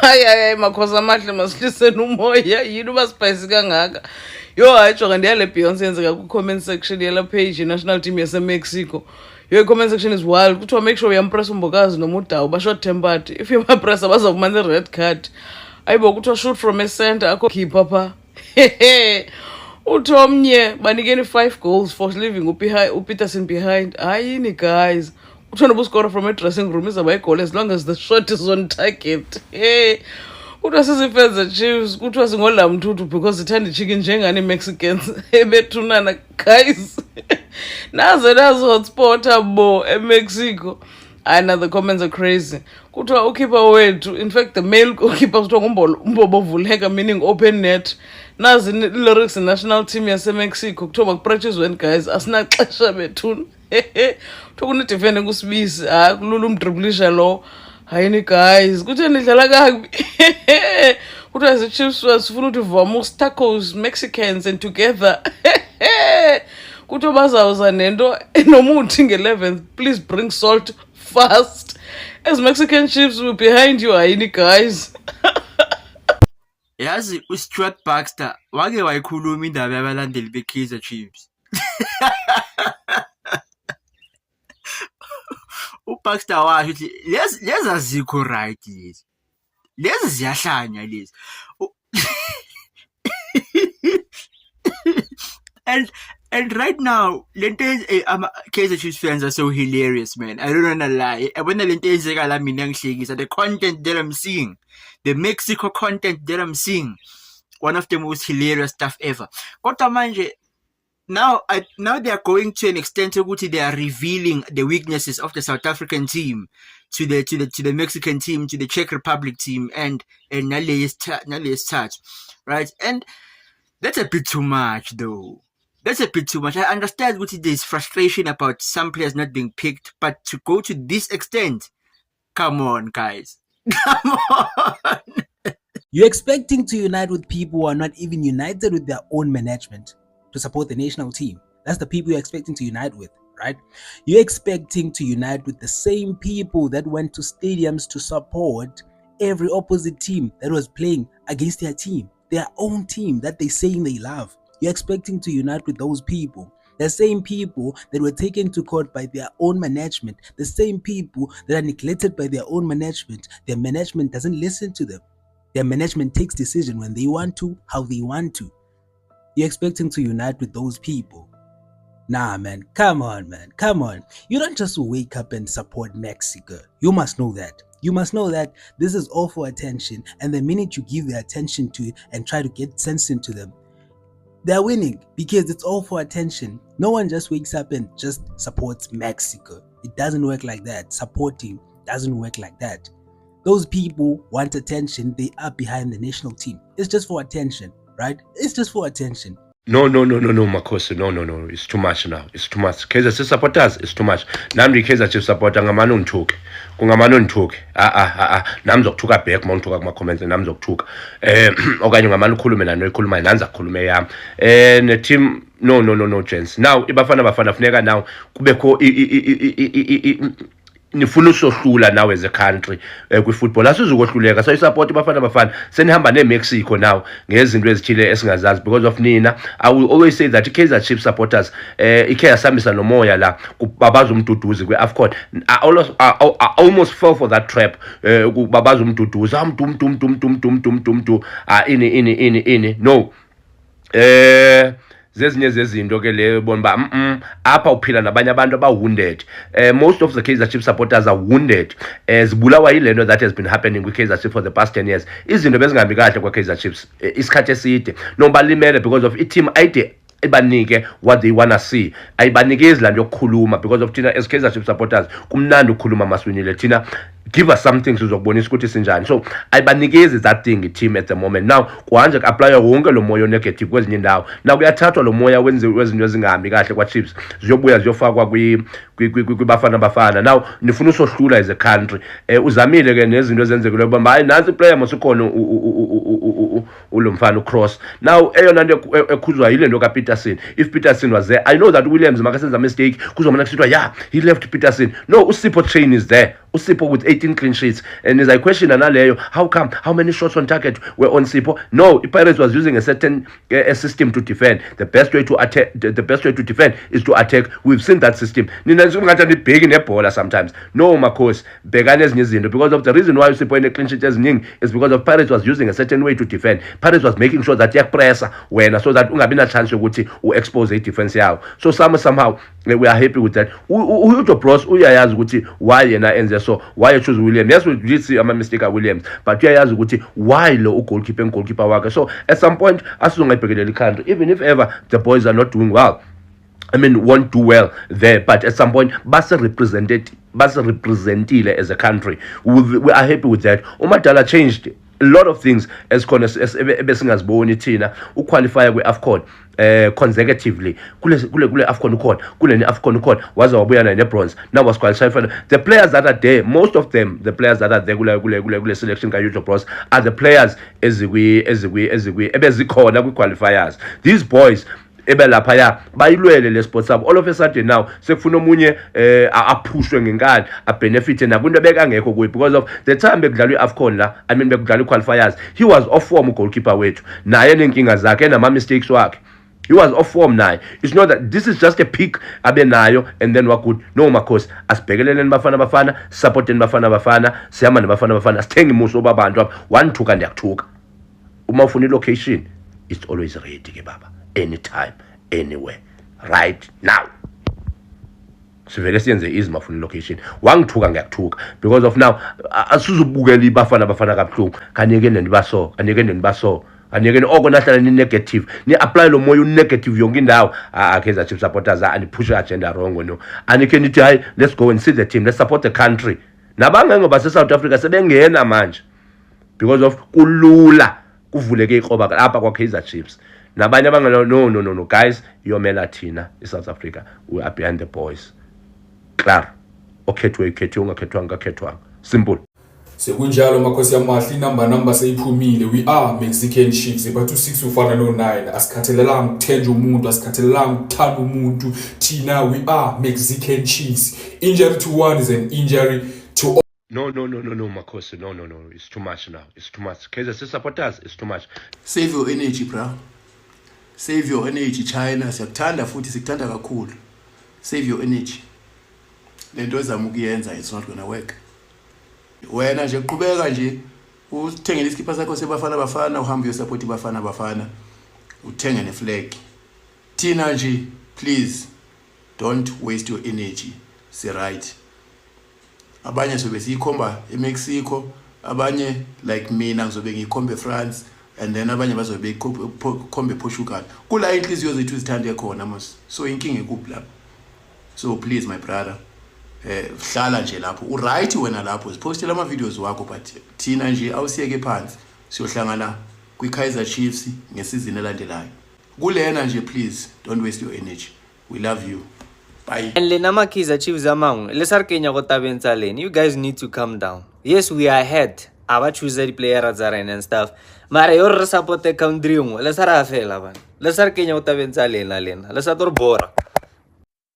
Hayi makhoza amahle masihliseni umoya yini ubasiphayisi kangaka. Yo hayi jonga ndiyale Beyonce yenzeka ku-comment section yala page national team yaseMexico. Your comment section is wild. Kuthiwa make sure uyampress umbokazi noma udawu ba-short tempered. If uyamapressa bazakufumana i-red card. Ayibo kuthiwa shoot from a center akho khipha pha. Uthi omnye banikeni 5 goals for leaving uPeterson behind. Hayini guys. Uthiwa noba uscore from a dressing room izaba igol as long as the shot is on target. Kuthiwa sizifenze Chiefs kuthiwa singola mthuthu because ithanda chicken njengani Mexicans ebethunana guys. Nazo hotspot abo eMexico. And the comments are crazy. Kuthiwa ukeeper wethu, in fact the male goalkeeper kuthiwa ngumbobo Vuleka meaning open net. Nazi lyrics national team yaseMexico kuthiwa makupractice guys asinaxesha bethuna. Kuthiwa kunedefender kusibisi kulula umdriblisha lo. Hayini guys kuthiwa nidlala kabi. Kuthiwa iziChiefs sifuna ukuthi vamos tacos Mexicans and together. Kuthiwa bazawuza nento enomuthi nge-11th. Please bring salt fast. As Mexican Chiefs will behind you, hayini guys. Yazi uStuart Baxter wake wayikhuluma indaba yabalandeli beKaizer Chiefs. uBaxter washo ukuthi lezi azikho right lezi. Lezi ziyahlanya lezi. And right now, Kaizer Chiefs fans are so hilarious, man. I don't wanna lie. When the content that I'm seeing, the Mexico content that I'm seeing, one of the most hilarious stuff ever. Now they are going to an extent to which they are revealing the weaknesses of the South African team to the Mexican team, to the Czech Republic team, and Nale's touch, right? And that's a bit too much, though. That's a bit too much. I understand what there's frustration about some players not being picked, but to go to this extent, come on, guys. Come on. You're expecting to unite with people who are not even united with their own management to support the national team. That's the people you're expecting to unite with, right? You're expecting to unite with the same people that went to stadiums to support every opposite team that was playing against their team, their own team that they saying they love. You're expecting to unite with those people, the same people that were taken to court by their own management, the same people that are neglected by their own management. Their management doesn't listen to them. Their management takes decisions when they want to, how they want to. You're expecting to unite with those people. Nah, man, come on, man, come on. You don't just wake up and support Mexico. You must know that. You must know that this is all for attention, and the minute you give the attention to it and try to get sense into them, they're winning because it's all for attention. No one just wakes up and just supports Mexico. It doesn't work like that. Supporting doesn't work like that. Those people want attention. They are behind the national team. It's just for attention, right? It's just for attention. No, Makosi. No. It's too much now. It's too much. Kaizer Chiefs supporters, it's too much. Namdi Kaizer Chiefs supporter ngamano nthuke. Kungamano nthuke. Namzokuthuka back mawuthuka kuma comments namzokuthuka. Okanye ngamano ukhulume nani ekhuluma nanza khulume yami. Ne team no gents. Now ibafana funeka now kubekho nifuna usohlula now as a country kwi-football asizukohluleka so isupport bafana senihamba neMexico now ngezinto ezithile esingazazi because of nina. I will always say that Kaizer Chiefs supporters ikhe yasambisa nomoya la babaza umduduzi kwe-AFCON. I almost fell for that trap babaza umduduzi mntu ini no zezinye zezinto ke le bona ba apha uphila nabanye abantu aba-wounded. Most of the Kaizer Chiefs supporters are wounded. Zibulawa yilento that has been happening with Kaizer Chiefs for the past 10 years. Izinto bezingambi kahle kwa Kaizer Chiefs isikhathi eside no balimele because of i-team ayide ibanike what they wanna see. Ayibanikezi la nto yokukhuluma because of thina as Kaizer Chiefs supporters kumnandi ukukhuluma maswinile thina. Give us something sizokubonisa ukuthi sinjani. So ayibanikezi that thing i-team at the moment. Now kuhanje ku-apply wonke lo moya negative kwezinye indawo. Now kuyathathwa lo moya wenziwe izinto ezingahambi kahle kwa-Chiefs ziyobuya ziyofakwa kwibafana. Now nifuna usohlula as a country. Uzamile ke nezinto ezenzekile bamba hayi nansi player masikhona ulo mfana uCross. Now eyona nto ekhuzwa yile nto kaPeterson. If Peterson was there, I know that Williams makasenza mistake kuzomana kusithiwa yeah he left Peterson. No, uSipho Train is there. uSipho with 18 clean sheets. And as I question naleyo, how come? How many shots on target were on Sipho? No, Pirates was using a certain system to defend. The best way to attack, the best way to defend is to attack. We've seen that system. Nina ngizokungathi big in ebhola sometimes. No, Makhosi, bhekane ezinye izinto, because of the reason why Sipho in a clean sheet eziningi is because of Pirates was using a certain way to defend. Pirates was making sure that yakupressa wena so that ungabi na chance yokuthi expose a defense yawo. So somehow we are happy with that. Uhugo Bros uyayazi ukuthi why yena enze so, why you choose Williams. Yes, we did see ama mistake at Williams, but uyayazi ukuthi why lo goalkeeper wake. So at some point asizongayibhekeleli country, even if ever the boys are not doing well, I mean, won't do well there, but at some point, Basa representile as a country. We are happy with that. Umadala changed a lot of things as ebesingaziboni thina uqualify kwe-AFCON consecutively kule AFCON ukhona kule AFCON ukhona waze wabuya nayo nebronze. Now was qualified for the players that are there. Most of them, the players that are there kule selection ka-Hugo Bros are the players ebezikhona kwi-qualifiers. These boys ebelaphaya bayilwele le sports sabo. All of a sudden now sekufuna omunye aphushwe ngenkani abenefit nakunto bekangekho kuyi, because of the time bekudlalwa iAFCON la, I mean bekudlalwa iqualifiers, he was off form goalkeeper wethu, naye nenkinga zakhe nama mistakes wakhe. He was off form naye. It's not that this is just a peak abenayo and then what good. No, Makhosi, asibhekeleleni bafana supporteni bafana siyama nebafana sithenga imuso babantu apha 1-2 kanti yakuthuka. Uma ufuna ilocation, it's always ready ke baba, anytime, anywhere, right now. Sivele siyenze easy mafuna location. Wangithuka ngiyakuthuka because of now asizubukela ibafana kabuhlungu. Kanike nendibaso, kanike nendibaso. Anike oko nahlala ni negative. Ni apply lo moya negative yonke indawo. Kaizer Chiefs supporters and push agenda wrong no. Anike nithi hayi, let's go and see the team. Let's support the country. Nabangengo base South Africa sebengena manje because of kulula kuvuleke ikroba lapha kwa Kaizer Chiefs. Nabanye abangelo no guys, yomela thina eSouth Africa, we are behind the boys. Clar. Okhethwe ungakhethwanga. Simple. Sekunjalo Makhosi amahle, number seyiphumile. We are Mexican Chiefs. But 26 ufana no9. Asikhathelelanga ukuthenja umuntu, asikhathelelanga ukuthanda umuntu. Thina we are Mexican Chiefs. Injury to one is an injury to all. No, Makhosi. No. It's too much now. It's too much. Kaizer Chiefs supporters, it's too much. Save your energy, bro. Save your energy, China. Siyakuthanda futhi sikuthanda kakhulu. Save your energy. Lento ezamukuyenza, it's not gonna work. Wena nje qhubeka nje uthengele iskipa sakho sebafana uhambe uyosupport bafana uthenge neflag. Thina nje please don't waste your energy. Say right. Abanye sobe siyikhomba eMexico, abanye like mina ngizobe ngiyikhombe France, and then abanye bazobe ikhombe Portugal. Kula inhliziyo zethu zithande khona mos. So inkinga ekuphi lapho. So please my brother, hlala nje lapho uright wena lapho sipostela ama videos wakho, but thina nje awusiyeke phansi siyohlangana kwiKaizer Chiefs ngesizini elandelayo. Kulena nje please don't waste your energy. We love you. Bye. And Lenama Kaizer Chiefs among lesar Kenya go tabeng tsa lane. You guys need to calm down. Yes, we are ahead. Aba choose the player and stuff. Mara your support the country lesar afela ban. Lesar Kenya go tabeng tsa lane. Lesar tor bora.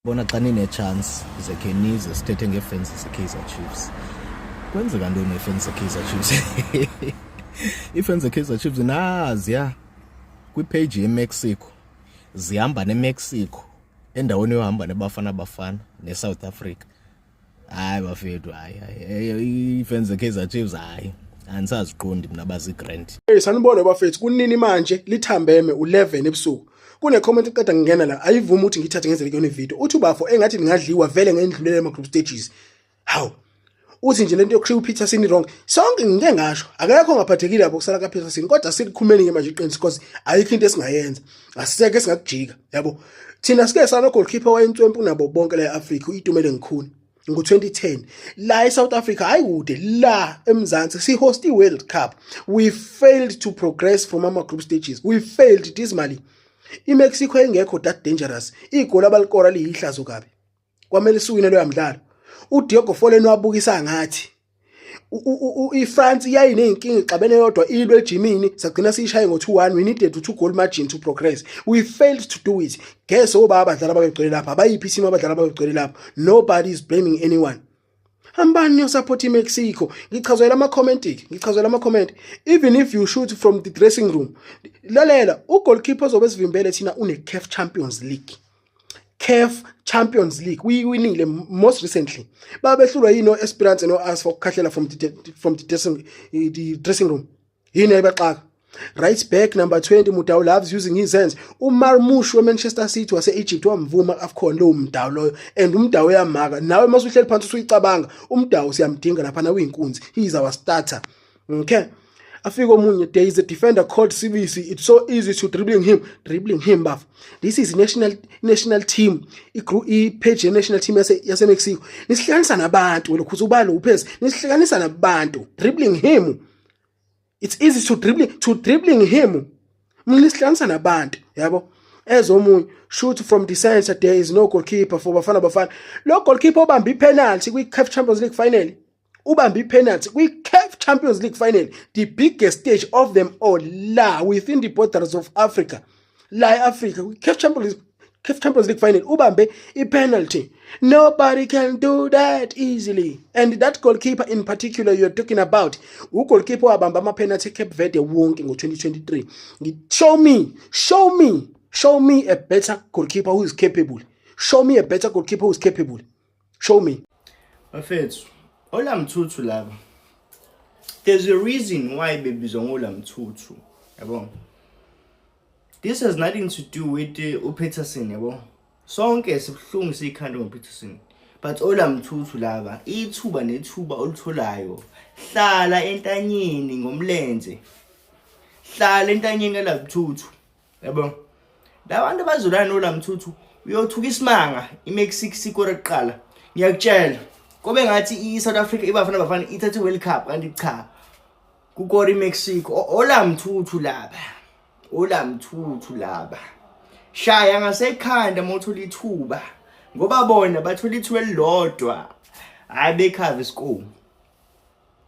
Bona xa nine-chance zekenize sithethe ngefans zeKaizer Chiefs. Kwenzeka ntoni nefans zeKaizer Chiefs? Ifans zeKaizer Chiefs naziya kwipage yeMexico, zihamba neMexico endaweni yohamba nebafana neSouth Africa. Hayi bafethu, hayi ifans zeKaizer Chiefs hayi andisaziqondi mina bazigrand. Sanibona bafethu, kunini manje lithambeme 11 ebusuku. Kune comment eqeda ngingena la, ayivuma ukuthi ngithathe ngenze le video. Uthi ubafo engathi ningadliwa vele ngendlulele ama group stages. Haw. Uthi nje lento yokushiya uPeterson wrong. Sonke ngike ngasho. Akekho ngaphathekile lapho kusala kaPeterson, kodwa silikhumeni nje manje iqiniso because ayikho into esingayenza. Asiseke singakujika, yabo. Thina sike sana goalkeeper wayentwempu nabo bonke la eAfrica, uyitumele ngikhuni. Ngo-2010 la eSouth Africa hayi kude la eMzansi si host iWorld Cup. We failed to progress from ama group stages. We failed dismally. IMexico engekho that dangerous. Igoli abalikora liyihlazo kabi. Kwamele suwine lo yamdlalo. uDiogo Foleni wabukisa ngathi iFrance yayinenkinga ixabene yodwa ilwe eJimini sagcina siyishaye ngo2-1. We needed 2 goal margin to progress. We failed to do it. Guess obaba abadlala babegcwele lapha. Abayiphi team abadlala babegcwele lapha. Nobody is blaming anyone. hambani niyosupport iMexico. Ngichazela ama-comment. Even if you shoot from the dressing room, lalela, ugoalkeeper ozobe sivimbele thina une-CAF Champions League. CAF Champions League winile most recently. Babehlulwa yino Esperance no us for kukhahlela from the dressing room. Yini ayibaxaka. Right back number 20 Mudau loves using his hands. Marmoush weManchester City wase-Egypt wamvuma AFCON lo Mudau loyo, and Mudau uyamaka. Nawe masuhleli phansi usuyicabanga, Mudau siyamdinga lapha na uyinkunzi. He is our starter. Okay. Afika omunye, there is a defender called CBC. It's so easy to dribbling him buff. This is national team. I-page national team yase Mexico. Nisihlanganisa nabantu lokhu ubalo uphezi. Nisihlanganisa nabantu. Dribbling him. It's easy to dribbling him. Nisihlanganisa nabantu, yabo. Ezomunye, shoot from the center, there is no goalkeeper for Bafana. Lo goalkeeper ubambi penalty kwi-CAF Champions League final. Ubambi penalty kwi-CAF Champions League final, the biggest stage of them all, la within the borders of Africa. La Africa, CAF Champions League final, ubambe penalty. Nobody can do that easily. And that goalkeeper in particular you're talking about, goalkeeper wabamba ama penalty Cape Verde wonke ngo-2023. Show me a better goalkeeper who is capable. Show me. Bafethu, Ola Mthuthu lava. There's a reason why bebizwa ngola Mthuthu, yabo. This has nothing to do with uPeterson, yabo. Sonke sibuhlungu sikhanda ngoPeterson. But Ola Mthuthu lava, ithuba nethuba olutholayo. Hlala entanyeni ngomlenze. Hlala entanyeni la Mthuthu, yabo. Labantu abazolana nola Mthuthu uyothuka isimanga iMexico sikore kuqala. Ngiyakutshela kobe ngathi iSouth Africa ibafana ithathe World Cup kanti cha kukora iMexico. Ola Mthuthu laba shaya ngasekhanda mothola ithuba ngoba bona bathola ithuba elilodwa hayi bekhava isikole.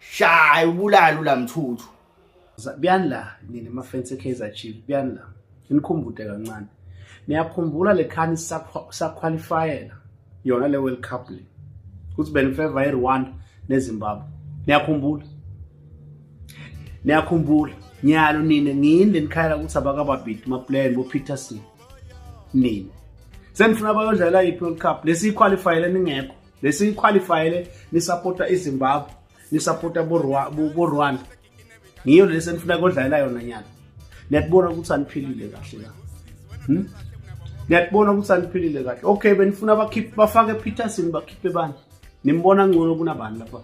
Shaya ubulala ula Mthuthu. Byanla nini ama-fans eKaizer Chiefs byanla nikhumbude kancane. Niyakhumbula lekhani saqualifyela yona le World Cup le kuthi benifavor iRwanda neZimbabwe. Niyakhumbula nyalo nini ngini lenikhala ukuthi abakababhidi ama-player boPeterson nini senifuna bayodlala iWorld Cup lesiqualifyele ningekho, lesiqualifyele nisupporta iZimbabwe, nisupporta boRwanda. Ngiyo lesenifuna kodlala yona nyalo. Niyabona ukuthi aniphilile kahle la. Niyabona ukuthi aniphilile kahle. Okay, benifuna bafake Peterson bakhiphe bani? Nimbona ngcono kunabani lapha.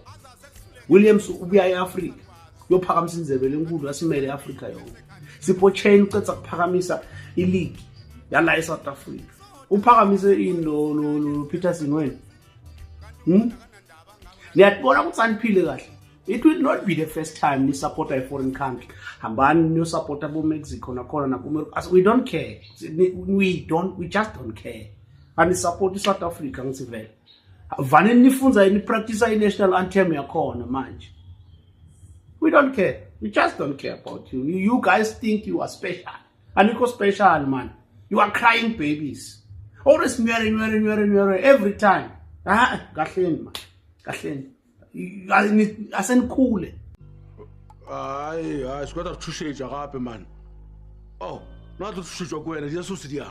Williams ubuya eAfrica. Uyophakamisa inzebele enkulu asimele eAfrica yonke. Sipho Chain ucetha kuphakamisa ileague yala eSouth Africa. Uphakamise no Peterson wena. Niyabona ukuthi aniphile kahle. It will not be the first time we support a foreign country. Hambani you support abo Mexico nakhona nakuMexico. We don't care. We just don't care. And support South Africa ngithi vele. Vane nifunza ni practice national anthem yakhona manje. We don't care. We just don't care about you. You guys think you are special. Anikho special man. You are crying babies. Always nwere every time. Kahleni man. Kahleni. Asenikhule. Hayi, sikwata kuthusheja kape man. Oh, nathi uthusheja kuwena, Yesu siya.